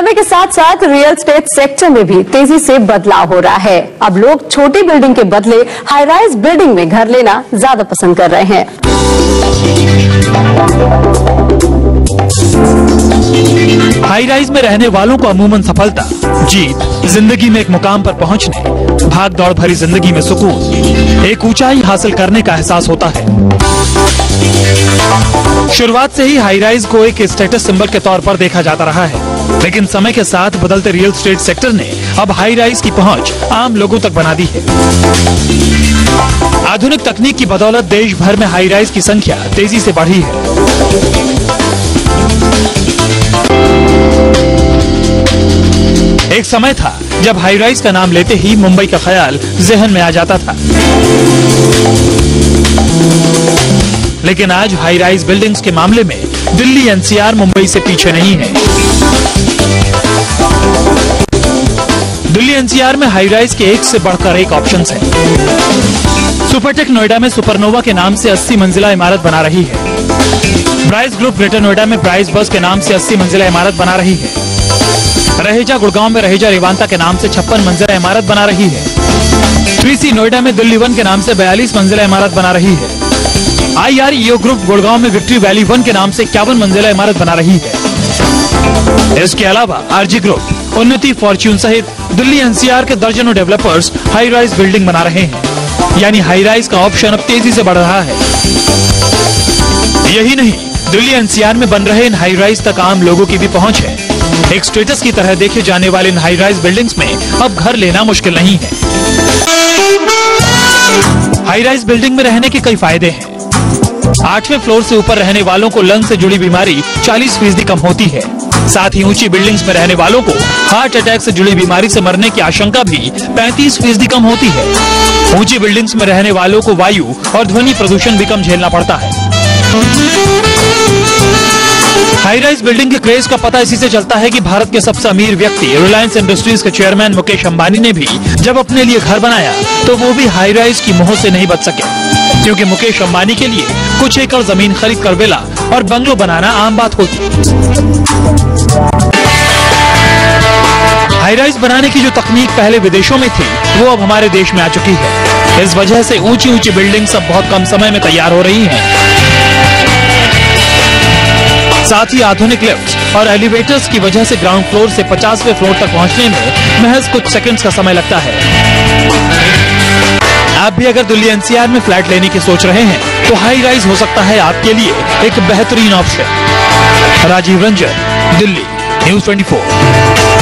समय के साथ साथ रियल एस्टेट सेक्टर में भी तेजी से बदलाव हो रहा है। अब लोग छोटी बिल्डिंग के बदले हाई राइज बिल्डिंग में घर लेना ज्यादा पसंद कर रहे हैं। हाई राइज में रहने वालों को अमूमन सफलता, जीत, जिंदगी में एक मुकाम पर पहुंचने, भाग दौड़ भरी जिंदगी में सुकून, एक ऊंचाई हासिल करने का एहसास होता है। शुरुआत से ही हाई राइज को एक स्टेटस सिंबल के तौर पर देखा जाता रहा है, लेकिन समय के साथ बदलते रियल एस्टेट सेक्टर ने अब हाई राइज की पहुंच आम लोगों तक बना दी है। आधुनिक तकनीक की बदौलत देश भर में हाई राइज की संख्या तेजी से बढ़ी है। एक समय था जब हाई राइज का नाम लेते ही मुंबई का ख्याल जहन में आ जाता था, लेकिन आज हाई राइज बिल्डिंग्स के मामले में दिल्ली एनसीआर मुंबई से पीछे नहीं है। दिल्ली एनसीआर में हाई राइज के एक से बढ़कर एक ऑप्शंस हैं। सुपरटेक नोएडा में सुपरनोवा के नाम से 80 मंजिला इमारत बना रही है। ब्राइस ग्रुप ग्रेटर नोएडा में ब्राइस बस के नाम से 80 मंजिला इमारत बना रही है। रहेजा गुड़गांव में रहेजा रेवांता के नाम से 56 मंजिला इमारत बना रही है। 3C नोएडा में दिल्ली 1 के नाम से 42 मंजिला इमारत बना रही है। IREO ग्रुप गुड़गांव में विक्ट्री वैली 1 के नाम से 51 मंजिला इमारत बना रही है। इसके अलावा RG ग्रुप, उन्नति, फॉर्च्यून सहित दिल्ली एनसीआर के दर्जनों डेवलपर्स हाई राइज बिल्डिंग बना रहे हैं। यानी हाई राइज का ऑप्शन अब तेजी से बढ़ रहा है। यही नहीं, दिल्ली एनसीआर में बन रहे इन हाई राइज तक आम लोगों की भी पहुंच है। एक स्टेटस की तरह देखे जाने वाले इन हाई राइज बिल्डिंग्स में अब घर लेना मुश्किल नहीं है। हाई राइज बिल्डिंग में रहने के कई फायदे हैं। 8वें फ्लोर से ऊपर रहने वालों को लंग्स से जुड़ी बीमारी 40% कम होती है। साथ ही ऊंची बिल्डिंग्स में रहने वालों को हार्ट अटैक से जुड़ी बीमारी से मरने की आशंका भी 35% कम होती है। ऊंची बिल्डिंग्स में रहने वालों को वायु और ध्वनि प्रदूषण भी कम झेलना पड़ता है। हाई राइज बिल्डिंग के क्रेज का पता इसी से चलता है कि भारत के सबसे अमीर व्यक्ति रिलायंस इंडस्ट्रीज के चेयरमैन मुकेश अंबानी ने भी जब अपने लिए घर बनाया तो वो भी हाई राइज की मोह से नहीं बच सके, क्योंकि मुकेश अंबानी के लिए कुछ एकड़ जमीन खरीद कर विला और बंगलो बनाना आम बात होती। हाई राइज बनाने की जो तकनीक पहले विदेशों में थी वो अब हमारे देश में आ चुकी है। इस वजह से ऊंची ऊंची बिल्डिंग्स अब बहुत कम समय में तैयार हो रही हैं। साथ ही आधुनिक लिफ्ट्स और एलिवेटर्स की वजह से ग्राउंड फ्लोर से 50वें फ्लोर तक पहुंचने में महज कुछ सेकंड्स का समय लगता है। आप भी अगर दिल्ली एनसीआर में फ्लैट लेने की सोच रहे हैं तो हाई राइज हो सकता है आपके लिए एक बेहतरीन ऑप्शन। राजीव रंजन, दिल्ली, News 24।